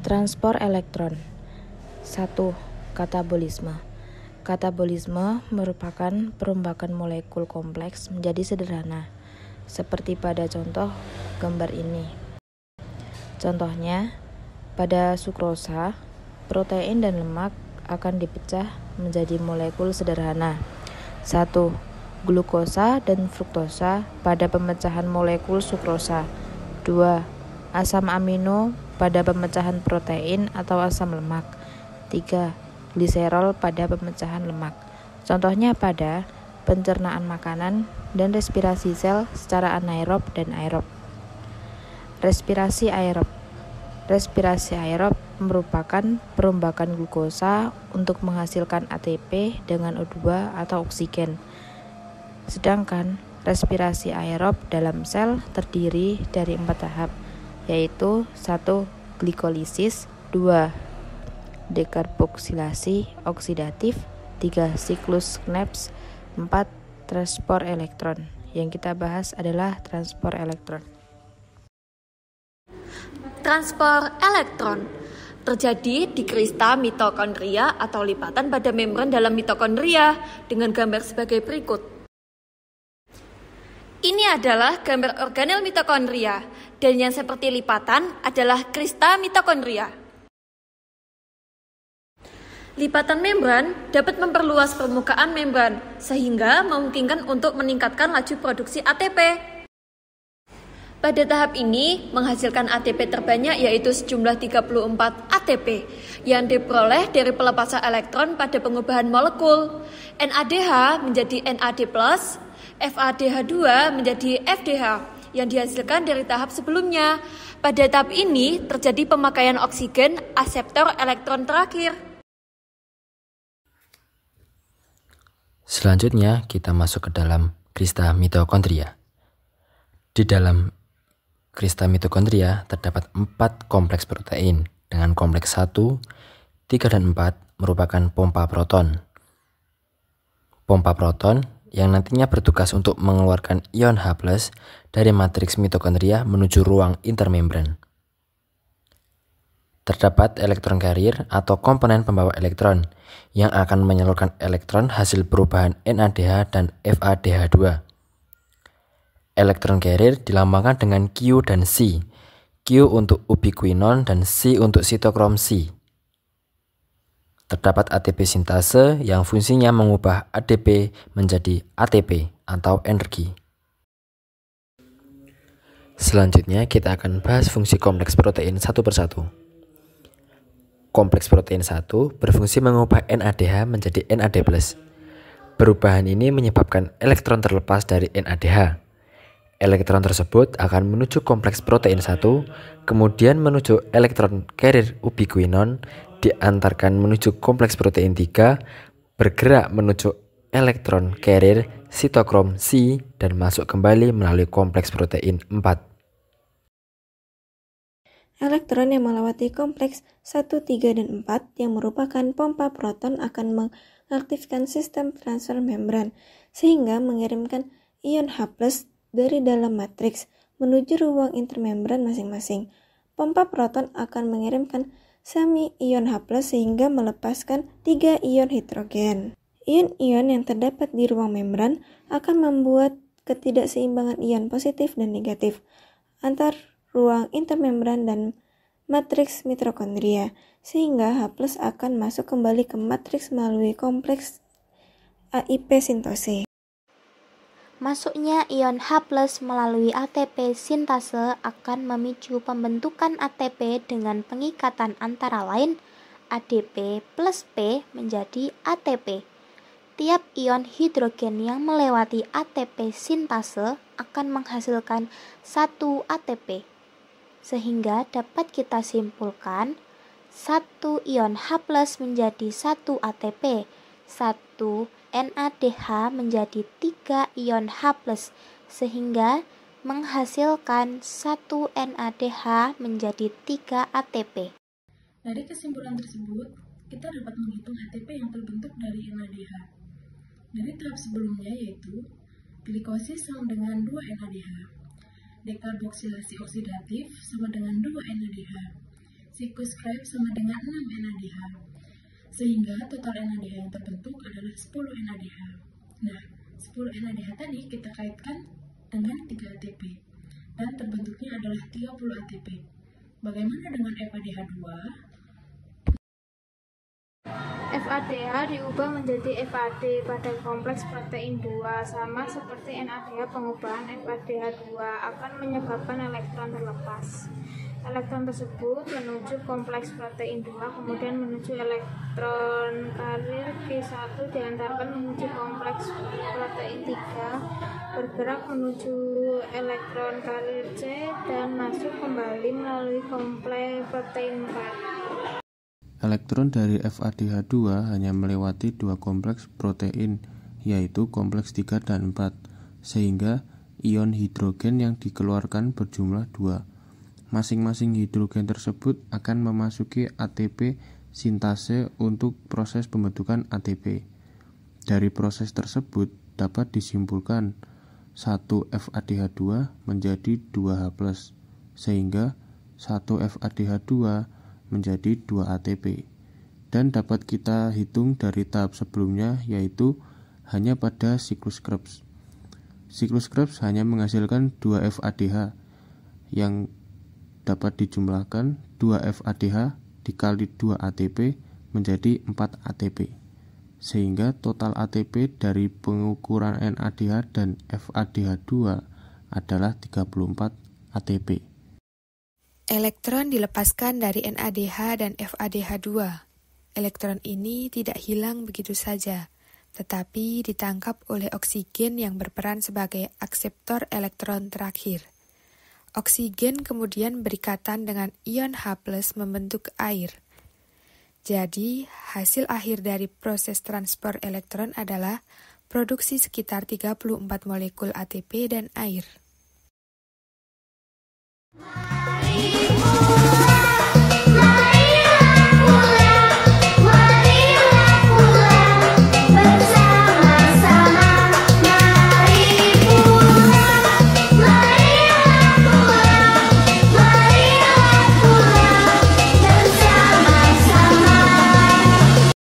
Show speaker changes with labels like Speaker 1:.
Speaker 1: Transport elektron. 1. Katabolisme. Katabolisme merupakan perombakan molekul kompleks menjadi sederhana, seperti pada contoh gambar ini. Contohnya, pada sukrosa, protein dan lemak akan dipecah menjadi molekul sederhana. 1. Glukosa dan fruktosa pada pemecahan molekul sukrosa. 2. Asam amino pada pemecahan protein atau asam lemak. 3. Gliserol pada pemecahan lemak. Contohnya pada pencernaan makanan dan respirasi sel secara anaerob dan aerob. Respirasi aerob. Respirasi aerob merupakan perombakan glukosa untuk menghasilkan ATP dengan O2 atau oksigen. Sedangkan respirasi aerob dalam sel terdiri dari 4 tahap, yaitu 1. Glikolisis, 2. Dekarboksilasi oksidatif, 3. Siklus Krebs, 4. Transport elektron. Yang kita bahas adalah transport elektron.
Speaker 2: Transport elektron terjadi di krista mitokondria atau lipatan pada membran dalam mitokondria dengan gambar sebagai berikut. Ini adalah gambar organel mitokondria, dan yang seperti lipatan adalah krista mitokondria. Lipatan membran dapat memperluas permukaan membran, sehingga memungkinkan untuk meningkatkan laju produksi ATP. Pada tahap ini, menghasilkan ATP terbanyak yaitu sejumlah 34 ATP, yang diperoleh dari pelepasan elektron pada pengubahan molekul. NADH menjadi NAD+, FADH2 menjadi FDH yang dihasilkan dari tahap sebelumnya. Pada tahap ini terjadi pemakaian oksigen aseptor elektron terakhir.
Speaker 3: Selanjutnya kita masuk ke dalam krista mitokondria. Di dalam krista mitokondria terdapat 4 kompleks protein dengan kompleks 1, 3, dan 4 merupakan pompa proton. Pompa proton yang nantinya bertugas untuk mengeluarkan ion H+ dari matriks mitokondria menuju ruang intermembran. Terdapat elektron carrier atau komponen pembawa elektron yang akan menyalurkan elektron hasil perubahan NADH dan FADH2. Elektron carrier dilambangkan dengan Q dan C. Q untuk ubiquinon dan C untuk sitokrom C. Terdapat ATP sintase yang fungsinya mengubah ADP menjadi ATP atau energi. Selanjutnya kita akan bahas fungsi kompleks protein satu persatu. Kompleks protein 1 berfungsi mengubah NADH menjadi NAD+. Perubahan ini menyebabkan elektron terlepas dari NADH. Elektron tersebut akan menuju kompleks protein 1, kemudian menuju elektron carrier ubiquinon, diantarkan menuju kompleks protein 3, bergerak menuju elektron carrier sitokrom C, dan masuk kembali melalui kompleks protein 4.
Speaker 4: Elektron yang melewati kompleks 1, 3, dan 4 yang merupakan pompa proton akan mengaktifkan sistem transfer membran, sehingga mengirimkan ion H+ dari dalam matriks menuju ruang intermembran masing-masing. Pompa proton akan mengirimkan semi ion H+ sehingga melepaskan 3 ion hidrogen. Ion-ion yang terdapat di ruang membran akan membuat ketidakseimbangan ion positif dan negatif antar ruang intermembran dan matriks mitokondria, sehingga H+ akan masuk kembali ke matriks melalui kompleks AIP sintose.
Speaker 5: Masuknya ion H+ melalui ATP sintase akan memicu pembentukan ATP dengan pengikatan antara lain ADP plus P menjadi ATP. Tiap ion hidrogen yang melewati ATP sintase akan menghasilkan 1 ATP. Sehingga dapat kita simpulkan 1 ion H+ menjadi 1 ATP, 1 NADH menjadi 3 ion H+, sehingga menghasilkan 1 NADH menjadi 3 ATP.
Speaker 6: Dari kesimpulan tersebut, kita dapat menghitung ATP yang terbentuk dari NADH. Dari tahap sebelumnya yaitu glikosis sama dengan 2 NADH, dekarboksilasi oksidatif sama dengan 2 NADH, siklus Krebs sama dengan 6 NADH. Sehingga total NADH yang terbentuk adalah 10 NADH. Nah, 10 NADH tadi kita kaitkan dengan 3 ATP. Dan terbentuknya adalah 30 ATP. Bagaimana dengan FADH2?
Speaker 7: FADH diubah menjadi FAD pada kompleks protein 2, sama seperti NADH. Pengubahan FADH2 akan menyebabkan elektron terlepas. Elektron tersebut menuju kompleks protein 2, kemudian menuju elektron karir Q1 diantarkan menuju kompleks protein 3, bergerak menuju elektron karir C, dan masuk kembali melalui kompleks protein 4.
Speaker 8: Elektron dari FADH2 hanya melewati 2 kompleks protein, yaitu kompleks 3 dan 4, sehingga ion hidrogen yang dikeluarkan berjumlah 2. Masing-masing hidrogen tersebut akan memasuki ATP sintase untuk proses pembentukan ATP. Dari proses tersebut dapat disimpulkan 1 FADH2 menjadi 2H+, sehingga 1 FADH2 menjadi 2 ATP. Dan dapat kita hitung dari tahap sebelumnya, yaitu hanya pada siklus Krebs. Siklus Krebs hanya menghasilkan 2 FADH yang dapat dijumlahkan 2 FADH dikali 2 ATP menjadi 4 ATP. Sehingga total ATP dari pengukuran NADH dan FADH2 adalah 34 ATP.
Speaker 1: Elektron dilepaskan dari NADH dan FADH2. Elektron ini tidak hilang begitu saja, tetapi ditangkap oleh oksigen yang berperan sebagai akseptor elektron terakhir. Oksigen kemudian berikatan dengan ion H+ membentuk air. Jadi, hasil akhir dari proses transport elektron adalah produksi sekitar 34 molekul ATP dan air.